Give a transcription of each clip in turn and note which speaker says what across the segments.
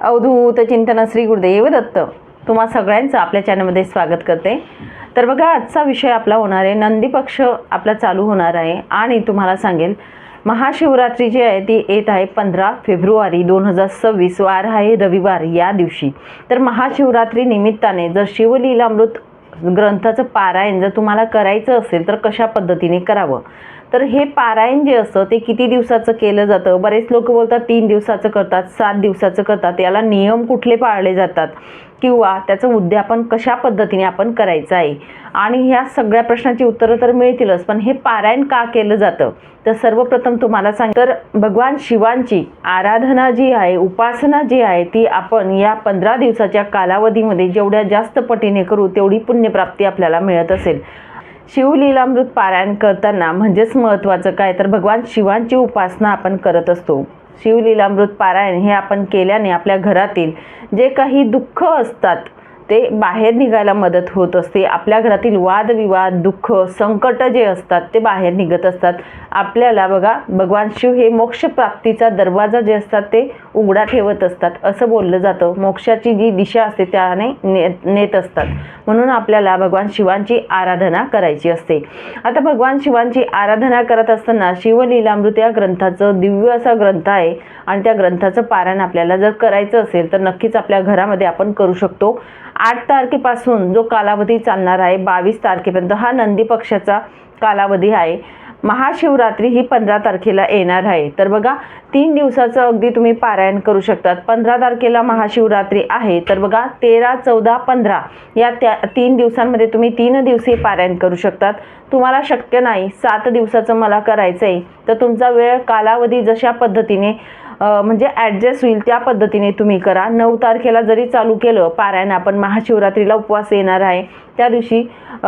Speaker 1: अवधूत चिंतन श्री गुरुदेव दत्त तुम्हा सगळ्यांचं आपल्या चॅनलमध्ये स्वागत करते। तर बघा, आजचा विषय आपला होणार आहे नंदी पक्ष आपला चालू होणार आहे आणि तुम्हाला सांगेल महाशिवरात्री जी आहे ती येत आहे 15 फेब्रुवारी 2026 वार आहे रविवार या दिवशी। तर महाशिवरात्री निमित्ताने जर शिवलीलामृत ग्रंथाचं पारायण जर तुम्हाला करायचं असेल तर कशा पद्धतीने करावं, तर हे पारायण जे असतं ते किती दिवसाचं केलं जातं। बरेच लोक बोलतात 3 दिवसाचं करतात, 7 दिवसाचं करतात, याला नियम कुठले पाळले जातात किंवा त्याचं उद्यापन कशा पद्धतीने आपण करायचं आहे आणि ह्या सगळ्या प्रश्नांची उत्तरं तर मिळतीलच, पण हे पारायण का केलं जातं तर सर्वप्रथम तुम्हाला सांग, तर भगवान शिवांची आराधना जी आहे, उपासना जी आहे ती आपण या 15 दिवसाच्या कालावधीमध्ये जेवढ्या जास्त पटीने करू तेवढी पुण्यप्राप्ती आपल्याला मिळत असेल। शिवलीलामृत पारायण करताना म्हणजेच महत्त्वाचं काय, तर भगवान शिवांची उपासना आपण करत असतो। शिवलीलामृत पारायण हे आपण केल्याने आपल्या घरातील जे काही दुःख असतात ते बाहेर निघायला मदत होत असते। आपल्या घरातील वादविवाद, दुःख, संकट जे असतात ते बाहेर निघत असतात। आपल्याला बघा, भगवान शिव हे मोक्ष प्राप्तीचा दरवाजा जे असतात ते उघडा ठेवत असतात असं बोललं जातं। मोक्षाची जी दिशा असते त्याने नेत असतात, म्हणून आपल्याला भगवान शिवांची आराधना करायची असते। आता भगवान शिवांची आराधना करत असताना शिवलीलामृत या ग्रंथाचं दिव्य असा ग्रंथ आहे आणि त्या ग्रंथाचं पारायण आपल्याला जर करायचं असेल तर नक्कीच आपल्या घरामध्ये आपण करू शकतो। 8 तारखेपासून जो कालावधी चालणार आहे 22 तारखेपर्यंत हा नंदी पक्षाचा कालावधी आहे। महाशिवरात्री ही 15 तारखेला येणार आहे। तर बघा, 3 दिवसाचं अगदी तुम्ही पारायण करू शकतात। 15 तारखेला महाशिवरात्री आहे, तर बघा 13, 14, 15 या 3 दिवसांमध्ये तुम्ही 3 दिवसीय पारायण करू शकतात। तुम्हाला शक्य नाही 7 दिवसाचं मला करायचं आहे तर तुमचा वेळ कालावधी जशा पद्धतीने म्हणजे ॲडजस्ट होईल त्या पद्धतीने तुम्ही करा। 9 तारखेला जरी चालू केलं पारायण, आपण महाशिवरात्रीला उपवास येणार आहे त्या दिवशी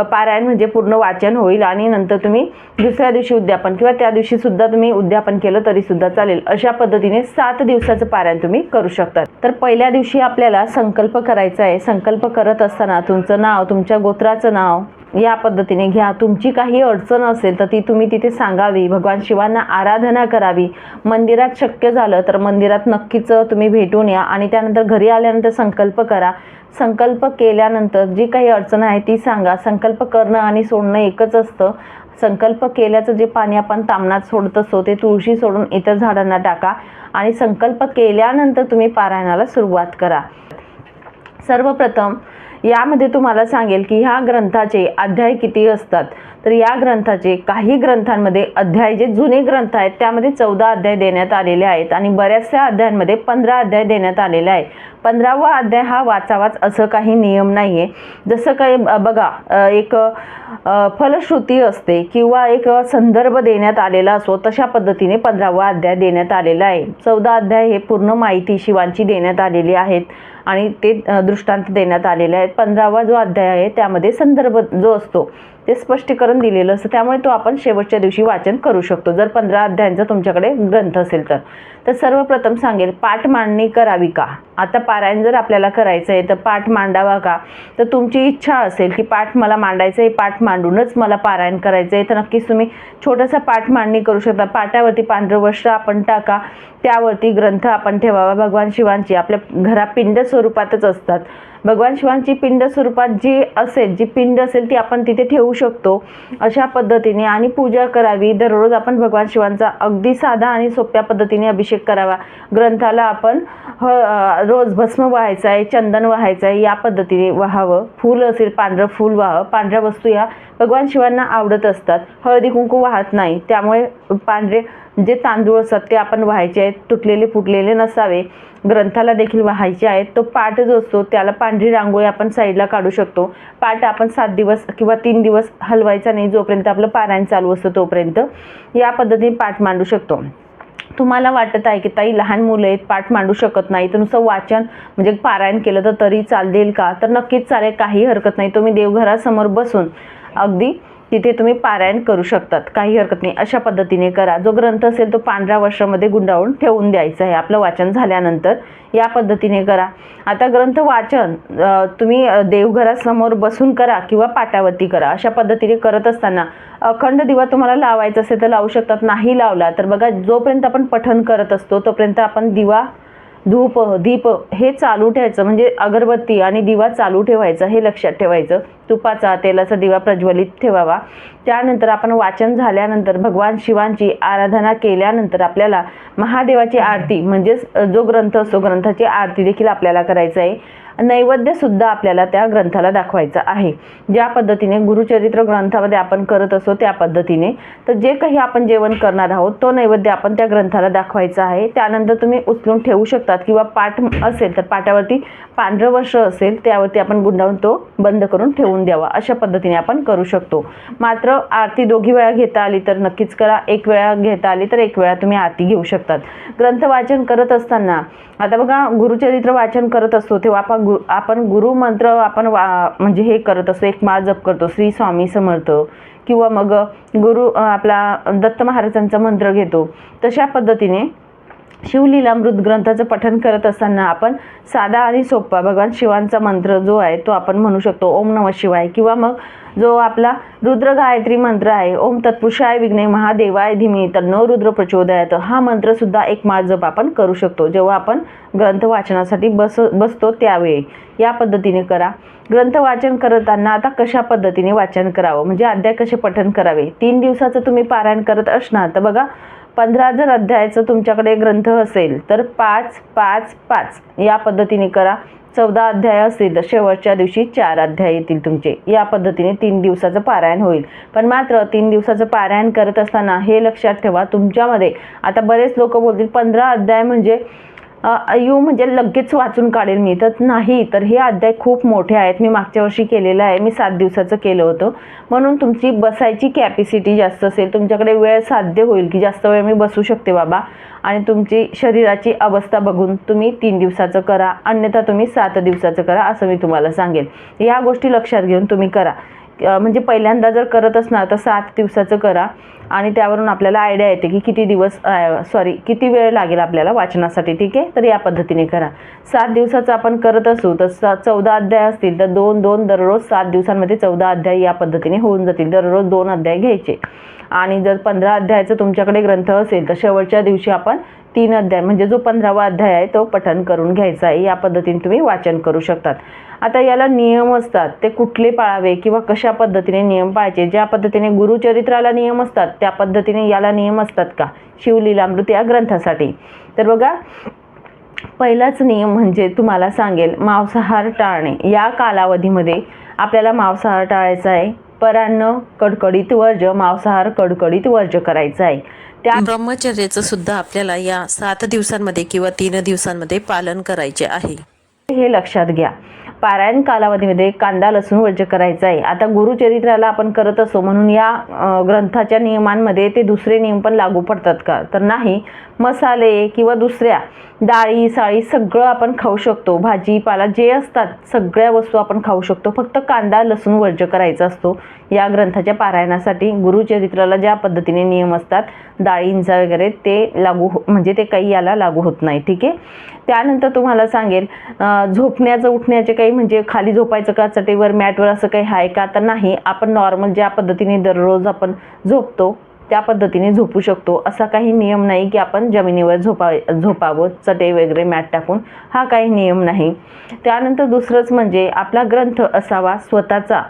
Speaker 1: पारायण म्हणजे पूर्ण वाचन होईल आणि नंतर तुम्ही दुसऱ्या दिवशी उद्यापन किंवा त्या दिवशी सुद्धा तुम्ही उद्यापन केलं तरी सुद्धा चालेल। अशा पद्धतीने 7 दिवसाचं पारायण तुम्ही करू शकता। तर पहिल्या दिवशी आपल्याला संकल्प करायचा आहे। संकल्प करत असताना तुमचं नाव, तुमच्या गोत्राचं नाव या पद्धतीने घ्या। तुमची काही अडचण असेल तर ती तुम्ही तिथे सांगावी, भगवान शिवांना आराधना करावी। मंदिरात शक्य झालं तर मंदिरात नक्कीच तुम्ही भेटून या आणि त्यानंतर घरी आल्यानंतर संकल्प करा। संकल्प केल्यानंतर जी काही अडचण आहे ती सांगा। संकल्प करणं आणि सोडणं एकच असतं। संकल्प केल्याचं जे पाणी आपण तामणात सोडत असतो ते तुळशी सोडून इतर झाडांना टाका आणि संकल्प केल्यानंतर तुम्ही पारायणाला सुरुवात करा। सर्वप्रथम यामध्ये तुम्हाला सांगेल की ह्या ग्रंथाचे अध्याय किती असतात, तर या ग्रंथाचे काही ग्रंथांमध्ये अध्याय जे जुने ग्रंथ आहेत त्यामध्ये 14 अध्याय देण्यात आलेले आहेत आणि बऱ्याचशा अध्यायांमध्ये 15 अध्याय देण्यात आलेले आहे। 15वा अध्याय हा वाचावाच असं काही नियम नाही आहे। जसं काही बघा, एक फलश्रुती असते किंवा एक संदर्भ देण्यात आलेला असो, तशा पद्धतीने 15वा अध्याय देण्यात आलेला आहे। 14 अध्याय हे पूर्ण माहिती शिवांची देण्यात आलेली आहेत आणि ते दृष्टांत देण्यात आलेले आहेत। 15वा जो अध्याय आहे त्यामध्ये संदर्भ जो असतो ते स्पष्टीकरण दिलेलं असतं, त्यामुळे तो आपण शेवटच्या दिवशी वाचन करू शकतो जर 15 अध्यायांचा तुमच्याकडे ग्रंथ असेल तर। तर सर्वप्रथम सांगेल पाठ मांडणी करावी का। आता पारायण जर आपल्याला करायचं आहे तर पाठ मांडावा का, तर तुमची इच्छा असेल की पाठ मला मांडायचं आहे, पाठ मांडूनच मला पारायण करायचं आहे, तर नक्कीच तुम्ही छोटासा पाठ मांडणी करू शकता। पाटावरती पांढरं वस्त्र आपण टाका, त्यावरती ग्रंथ आपण ठेवावा। भगवान शिवांची आपल्या घरा पिंड स्वरूपातच असतात। भगवान शिवांची पिंड स्वरूपात जी पिंड असेल ती आपण तिथे ठेवू शकतो अशा पद्धतीने आणि पूजा करावी। दररोज आपण भगवान शिवांचा अगदी साधा आणि सोप्या पद्धतीने अभिषेक करावा। ग्रंथाला आपण रोज भस्म व्हायचं आहे, चंदन व्हायचं आहे, या पद्धतीने व्हावं। फूल असेल पांढरं फूल व्हावं। पांढऱ्या वस्तू या भगवान शिवांना आवडत असतात। हळदी कुंकू वाहत नाही, त्यामुळे पांढरे जे तांदूळ असतात ते आपण व्हायचे आहेत, तुटलेले फुटलेले नसावे। ग्रंथाला देखील व्हायचे आहेत। तो पाठ जो असतो त्याला पांढरी रांगोळी आपण साईडला काढू शकतो। पाठ आपण 7 दिवस किंवा 3 दिवस हलवायचा नाही, जोपर्यंत आपलं पारायण चालू असतं तोपर्यंत या पद्धतीने पाठ मांडू शकतो। तुम्हाला वाटत आहे की ताई लहान मुलं आहेत, पाठ मांडू शकत नाही, तर नुसतं वाचन म्हणजे पारायण केलं तर तरी चालेल का, तर नक्कीच चालेल, काही हरकत नाही। तुम्ही देवघरासमोर बसून अगदी तिथे तुम्ही पारायण करू शकतात, काही हरकत नाही। अशा पद्धतीने करा। जो ग्रंथ असेल तो पांढऱ्या वस्त्रामध्ये गुंडाळून ठेवून द्यायचा आहे आपलं वाचन झाल्यानंतर, या पद्धतीने करा। आता ग्रंथ वाचन तुम्ही देवघरासमोर बसून करा किंवा पाटावरती करा। अशा पद्धतीने करत असताना अखंड दिवा तुम्हाला लावायचा असेल तर लावू शकतात, नाही लावला तर बघा जोपर्यंत आपण पठण करत असतो तोपर्यंत आपण दिवा धूप दीप हे चालू ठेवायचं, म्हणजे अगरबत्ती आणि दिवा चालू ठेवायचा हे लक्षात ठेवायचं. तुपाचा तेलाचा दिवा प्रज्वलित ठेवावा. त्यानंतर आपण वाचन झाल्यानंतर भगवान शिवांची आराधना केल्यानंतर आपल्याला महादेवाची आरती म्हणजेच जो ग्रंथ असतो ग्रंथाची आरती देखील आपल्याला करायचं आहे. नैवेद्य सुद्धा आपल्याला त्या ग्रंथाला दाखवायचा आहे. ज्या पद्धतीने गुरुचरित्र ग्रंथामध्ये आपण करत असतो त्या पद्धतीने. तर जे काही आपण जेवण करणार आहोत तो नैवेद्य आपण त्या ग्रंथाला दाखवायचा आहे. त्यानंतर तुम्ही उचलून ठेवू शकतात किंवा पाट असेल तर पाटावरती पांढरं वस्त्र असेल त्यावरती आपण गुंडाळून तो बंद करून ठेवून द्यावा. अशा पद्धतीने आपण करू शकतो. मात्र आरती दोघी वेळा घेता आली तर नक्कीच करा. एक वेळा घेता आली तर एक वेळा तुम्ही आरती घेऊ शकतात. ग्रंथ वाचन करत असताना आता बघा गुरुचरित्र वाचन करत असतो तेव्हा आपण गुरुमंत्र आपण म्हणजे हे करत असतो, एक माळ जप करतो श्री स्वामी समर्थ किंवा मग गुरु आपला दत्त महाराजांचा मंत्र घेतो. तशा पद्धतीने शिवलीलामृत ग्रंथाचं पठण करत असताना आपण साधा आणि सोपा भगवान शिवांचा मंत्र जो आहे तो आपण म्हणू शकतो ओम नमः शिवाय, किंवा मग जो आपला रुद्र गायत्री मंत्र आहे ओम तत्पुरुषाय विघ्ने महादेवाय धीमे तन्नो रुद्र प्रचोदयात, हा मंत्र सुद्धा एक माळ जप आपण करू शकतो जेव्हा आपण ग्रंथ वाचनासाठी बसतो त्यावेळी. या पद्धतीने करा. ग्रंथ वाचन करताना आता कशा पद्धतीने वाचन करावं म्हणजे अध्याय कसे पठण करावे. 3 दिवसाचं तुम्ही पारायण करत असणार तर बघा 15 जर अध्यायाचं तुमच्याकडे ग्रंथ असेल तर 5 5 5 या पद्धतीने करा. 14 अध्याय असतील तर शेवटच्या दिवशी 4 अध्याय येतील तुमचे. या पद्धतीने 3 दिवसाचं पारायण होईल. पण मात्र 3 दिवसाचं पारायण करत असताना हे लक्षात ठेवा तुमच्यामध्ये आता बरेच लोक बोलतील 15 अध्याय म्हणजे म्हणजे लगेच वाचून काढेल मी, तर नाही. तर हे अध्याय खूप मोठे आहेत. मी मागच्या वर्षी केलेलं आहे, मी 7 दिवसाचं केलं होतं. म्हणून तुमची बसायची कॅपॅसिटी जास्त असेल, तुमच्याकडे वेळ साध्य होईल की जास्त वेळ मी बसू शकते बाबा आणि तुमची शरीराची अवस्था बघून तुम्ही 3 दिवसाचं करा, अन्यथा तुम्ही 7 दिवसाचं करा असं मी तुम्हाला सांगेल. या गोष्टी लक्षात घेऊन तुम्ही करा. म्हणजे पहिल्यांदा जर करत असणार तर 7 दिवसाचं करा आणि त्यावरून आपल्याला आयडिया येते की किती वेळ लागेल आपल्याला वाचनासाठी. ठीक आहे, तर या पद्धतीने करा. 7 दिवसाचं आपण करत असू तर 14 अध्याय असतील तर 2-2 दररोज 7 दिवसांमध्ये 14 अध्याय या पद्धतीने होऊन जातील. दररोज 2 अध्याय घ्यायचे. आणि जर 15 अध्यायाचं तुमच्याकडे ग्रंथ असेल तर शेवटच्या दिवशी आपण 3 अध्याय म्हणजे जो 15वा अध्याय आहे तो पठण करून घ्यायचा आहे. या पद्धतीने तुम्ही वाचन करू शकतात. आता याला नियम असतात, ते कुठले पाळावे किंवा कशा पद्धतीने नियम पाळायचे. ज्या पद्धतीने गुरुचरित्राला नियम असतात त्या पद्धतीने याला नियम असतात का शिवलीलामृत या ग्रंथासाठी. तर बघा पहिलाच नियम म्हणजे तुम्हाला सांगेल मांसाहार टाळणे. या कालावधीमध्ये आपल्याला मांसाहार टाळायचा आहे. परान्न कडकडीत वर्ज, मांसाहार कडकडीत वर्ज करायचा आहे. त्या
Speaker 2: ब्रह्मचर्याचं सुद्धा आपल्याला या 7 दिवसांमध्ये किंवा 3 दिवसांमध्ये पालन करायचे आहे.
Speaker 1: हे लक्षात घ्या. पारायण कालावधीमध्ये कांदा लसूण वर्ज करायचा आहे. आता गुरुचरित्राला आपण करत असो म्हणून या ग्रंथाच्या नियमांमध्ये ते दुसरे नियम पण लागू पडतात का तर नाही. मसाले किंवा दुसऱ्या डाळी साळी सगळं आपण खाऊ शकतो. भाजीपाला जे असतात सगळ्या वस्तू आपण खाऊ शकतो. फक्त कांदा लसूण वर्ज करायचा असतो या ग्रंथाच्या पारायणासाठी. गुरुचरित्राला ज्या पद्धतीने नियम असतात डाळींचा वगैरे ते लागू म्हणजे ते काही याला लागू होत नाही. ठीक आहे. त्यानंतर तुम्हाला सांगेल झोपण्याचं उठण्याचे काही म्हणजे खाली झोपायचं का चटेवर मॅटवर असं काही आहे का तर नाही. आपण नॉर्मल ज्या पद्धतीने दररोज आपण झोपतो त्या पद्धतीने झोपू शकतो. असा काही नियम नाही की आपण जमिनीवर झोपावं चटई वगैरे मॅट टाकून, हा काही नियम नाही. त्यानंतर दुसरंच म्हणजे आपला ग्रंथ असावा स्वतःचा.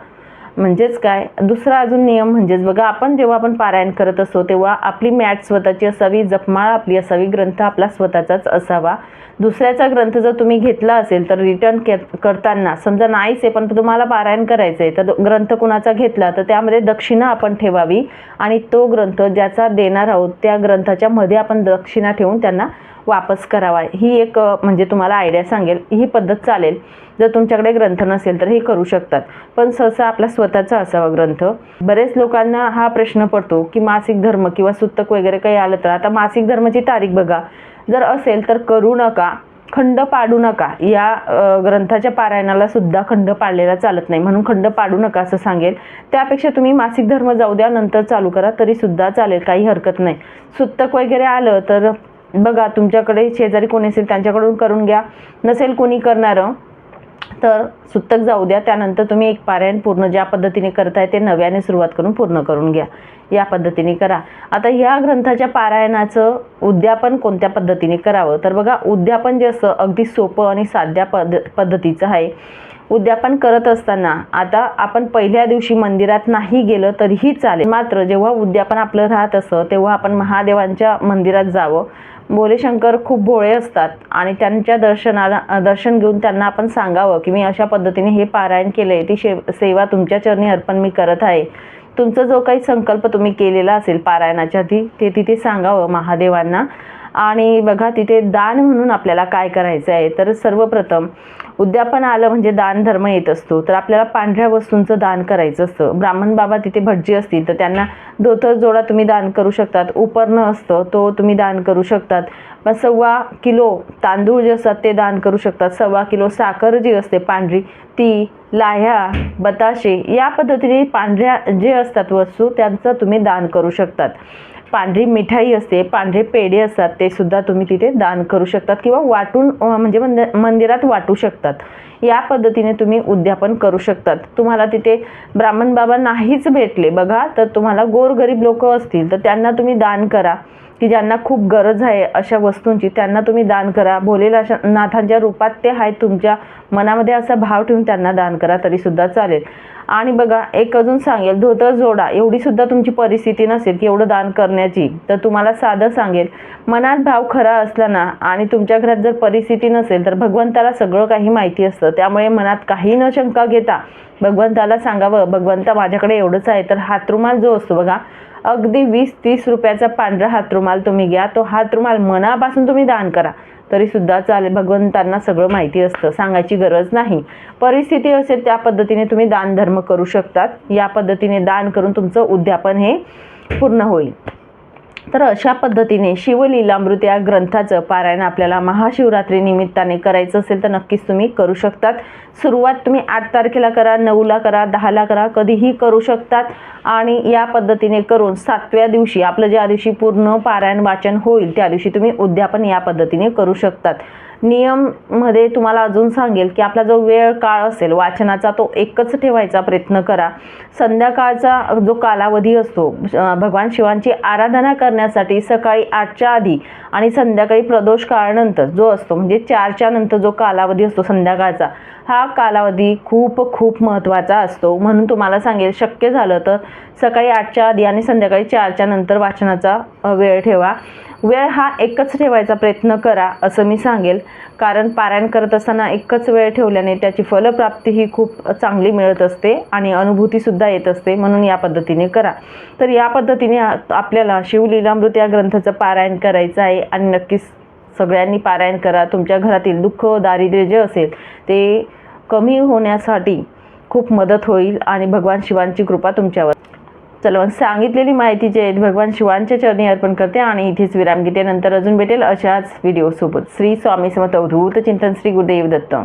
Speaker 1: म्हणजेच काय दुसरा अजून नियम म्हणजेच बघा आपण जेव्हा आपण पारायण करत असतो तेव्हा आपली मॅट स्वतःची असावी, जपमाळ आपली असावी, ग्रंथ आपला स्वतःचाच असावा. दुसऱ्याचा ग्रंथ जर तुम्ही घेतला असेल तर रिटर्न करताना समजा नाहीच आहे पण तुम्हाला पारायण करायचं आहे तर ग्रंथ कुणाचा घेतला तर त्यामध्ये दक्षिणा आपण ठेवावी आणि तो ग्रंथ ज्याचा देणार आहोत त्या ग्रंथाच्या मध्ये आपण दक्षिणा ठेवून त्यांना वापस करावा. ही एक म्हणजे तुम्हाला आयडिया सांगेल. ही पद्धत चालेल. जर तुमच्याकडे ग्रंथ नसेल तर हे करू शकतात, पण सहसा आपला स्वतःचा असावा ग्रंथ. बरेच लोकांना हा प्रश्न पडतो की मासिक धर्म किंवा सुतक वगैरे काही आलं तर आता मासिक धर्माची तारीख बघा जर असेल तर करू नका, खंड पाडू नका. या ग्रंथाच्या पारायणाला सुद्धा खंड पाडलेला चालत नाही म्हणून खंड पाडू नका असं सांगेल. त्यापेक्षा तुम्ही मासिक धर्म जाऊ द्या नंतर चालू करा तरी सुद्धा चालेल, काही हरकत नाही. सुतक वगैरे आलं तर बघा तुमच्याकडे शेजारी कोणी असेल त्यांच्याकडून करून घ्या. नसेल कोणी करणारं तर सुतक जाऊ द्या, त्यानंतर तुम्ही एक पारायण पूर्ण ज्या पद्धतीने करताय ते नव्याने सुरुवात करून पूर्ण करून घ्या. या पद्धतीने करा. आता ह्या ग्रंथाच्या पारायणाचं उद्यापन कोणत्या पद्धतीने करावं, तर बघा उद्यापन जे असं अगदी सोपं आणि साध्या पद्धतीचं आहे. उद्यापन करत असताना आता आपण पहिल्या दिवशी मंदिरात नाही गेलं तरीही चालेल, मात्र जेव्हा उद्यापन आपलं राहत असं तेव्हा आपण महादेवांच्या मंदिरात जावं. भोलेशंकर खूप भोळे असतात आणि त्यांच्या दर्शन घेऊन त्यांना आपण सांगावं की मी अशा पद्धतीने हे पारायण केले, ती सेवा तुमच्या चरणी अर्पण मी करत आहे. तुमचा जो काही संकल्प तुम्ही केलेला असेल पारायणाच्या आधी ते तिथे सांगावं महादेवांना. आणि बघा तिथे दान म्हणून आपल्याला काय करायचं आहे, तर सर्वप्रथम उद्यापन आलं म्हणजे दान धर्म येत असतो, तर आपल्याला पांढऱ्या वस्तूंचं दान करायचं असतं. ब्राह्मण बाबा तिथे भटजी असतील तर त्यांना धोतर जोडा तुम्ही दान करू शकतात. उपरणं असतं तो तुम्ही दान करू शकतात. मग 1.25 किलो तांदूळ जे असतात ते दान करू शकतात. 1.25 किलो साखर जी असते पांढरी ती, लाह्या, बताशे या पद्धतीने पांढऱ्या जे असतात वस्तू त्यांचं तुम्ही दान करू शकतात. पांढरी मिठाई असते, पांढरे पेढे असतात ते सुद्धा तुम्ही तिथे दान करू शकतात किंवा वाटून म्हणजे मंदिरात वाटू शकतात. या पद्धतीने तुम्ही उद्यापन करू शकतात. तुम्हाला तिथे ब्राह्मण बाबा नाहीच भेटले बघा, तर तुम्हाला गोरगरीब लोक असतील तर त्यांना तुम्ही दान करा, की ज्यांना खूप गरज आहे अशा वस्तूंची त्यांना तुम्ही दान करा. भोलेनाथांच्या रूपात ते आहेत, तुमच्या मनामध्ये असा भाव ठेवून त्यांना दान करा तरी सुद्धा चालेल. आणि बघा एक अजून सांगेल, धोतर जोडा एवढी सुद्धा तुमची परिस्थिती नसेल की एवढं दान करण्याची, तर तुम्हाला साधं सांगेल, मनात भाव खरा असला ना आणि तुमच्या घरात जर परिस्थिती नसेल तर भगवंताला सगळं काही माहिती असतं. त्यामुळे मनात काही न शंका घेता भगवंताला सांगावं, भगवंता माझ्याकडे एवढंच आहे. तर हातरुमाल जो असतो बघा, अगदी 20-30 रुपयाचा पांढरा हातरुमाल तुम्ही घ्या, तो हातरुमाल मनापासून तुम्ही दान करा तरी सुद्धा चालेल. भगवंतांना सगळं माहिती असतं, सांगायची गरज नाही. परिस्थिती असेल त्या पद्धतीने तुम्ही दान धर्म करू शकतात. या पद्धतीने दान करून तुमचं उद्यापन हे पूर्ण होईल. तर अशा पद्धतीने शिवलीलामृत या ग्रंथाचं पारायण आपल्याला महाशिवरात्री निमित्ताने करायचं असेल तर नक्कीच तुम्ही करू शकतात. सुरुवात तुम्ही 8 तारखेला करा, 9ला करा, 10ला करा, कधीही करू शकतात. आणि या पद्धतीने करून 7व्या दिवशी आपलं ज्या दिवशी पूर्ण पारायण वाचन होईल त्या दिवशी तुम्ही उद्यापन या पद्धतीने करू शकतात. नियममध्ये तुम्हाला अजून सांगेल की आपला जो वेळ काळ असेल वाचनाचा तो एकच ठेवायचा प्रयत्न करा. संध्याकाळचा जो कालावधी असतो भगवान शिवांची आराधना करण्यासाठी सकाळी 8च्या आधी आणि संध्याकाळी प्रदोष काळानंतर जो असतो म्हणजे 4च्या नंतर जो कालावधी असतो संध्याकाळचा, हा कालावधी खूप महत्त्वाचा असतो. म्हणून तुम्हाला सांगेल शक्य झालं तर सकाळी 8च्या आधी आणि संध्याकाळी 4च्या नंतर वाचनाचा वेळ ठेवा. वेळ हा एकच ठेवायचा प्रयत्न करा असं मी सांगेल, कारण पारायण करत असताना एकच वेळ ठेवल्याने त्याची फलप्राप्ती ही खूप चांगली मिळत असते आणि अनुभूतीसुद्धा येत असते. म्हणून या पद्धतीने करा. तर या पद्धतीने आपल्याला शिवलीलामृत या ग्रंथाचं पारायण करायचं आहे आणि नक्कीच सगळ्यांनी पारायण करा. तुमच्या घरातील दुःख दारिद्र्य जे असेल ते कमी होण्यासाठी खूप मदत होईल आणि भगवान शिवांची कृपा तुमच्यावर. चला, सांगितलेली माहिती जी आहे भगवान शिवांच्या चरणी अर्पण करते आणि इथेच विराम घेते. नंतर अजून भेटेल अशाच व्हिडिओसोबत. श्री स्वामी समर्थ अवधूत चिंतन. श्री गुरुदेव दत्त.